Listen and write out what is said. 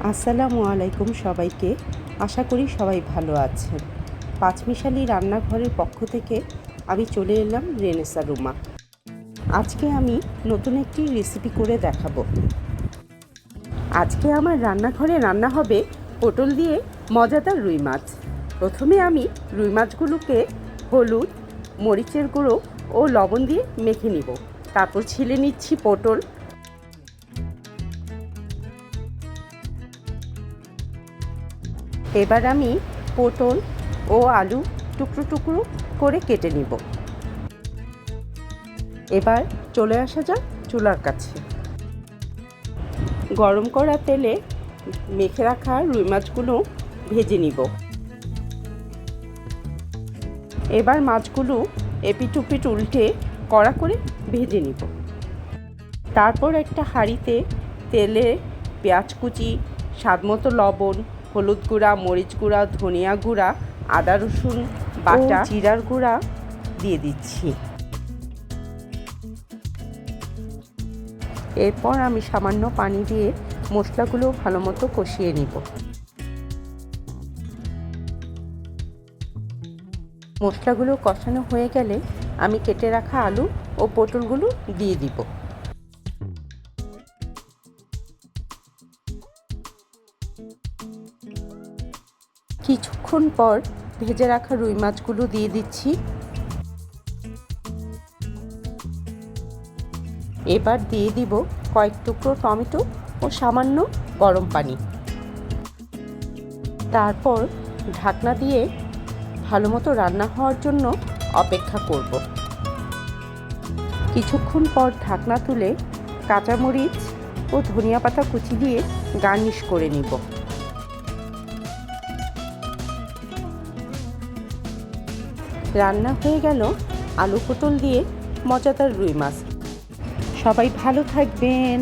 আসসালামু আলাইকুম সবাইকে। আশা করি সবাই ভালো আছেন। পাঁচমিশালি রান্নাঘরের পক্ষ থেকে আমি চলে এলাম রেনেসা রুমা। আজকে আমি নতুন একটি রেসিপি করে দেখাবো। আজকে আমার রান্নাঘরে রান্না হবে পটল দিয়ে মজাদার রুই মাছ। প্রথমে আমি রুই মাছগুলোকে হলুদ, মরিচের গুঁড়ো ও লবণ দিয়ে মেখে নিব। তারপর ছিলে নিচ্ছি পটল। এবার আমি পটল ও আলু টুকরো টুকরো করে কেটে নিব। এবার চলে আসা যাক চুলার কাছে। গরম করা তেলে মেখে রাখা রুই মাছগুলো ভেজে নিব। এবার মাছগুলো এপিট ওপিট উল্টে কড়া করে ভেজে নিব। তারপর একটা হাঁড়িতে তেলে পেঁয়াজ কুচি, স্বাদমতো লবণ, হলুদ গুঁড়া, মরিচ গুঁড়া, ধনিয়া গুঁড়া, আদা রসুন বাটা, জিরার গুঁড়া দিয়ে দিচ্ছি। এরপর আমি সামান্য পানি দিয়ে মশলাগুলো ভালো মতো কষিয়ে নিব। মশলাগুলো কষানো হয়ে গেলে আমি কেটে রাখা আলু ও পটলগুলো দিয়ে দিব। কিছুক্ষণ পর ভেজে রাখা রুই মাছগুলো দিয়ে দিচ্ছি। এবার দিয়ে দিব কয়েক টুকরো টমেটো ও সামান্য গরম পানি। তারপর ঢাকনা দিয়ে ভালো মতো রান্না হওয়ার জন্য অপেক্ষা করব। কিছুক্ষণ পর ঢাকনা তুলে কাঁচামরিচ ও ধনিয়া পাতা কুচি দিয়ে গার্নিশ করে নিব। রান্না হয়ে গেল আলু পটল দিয়ে মজাদার রুই মাছ। সবাই ভালো থাকবেন।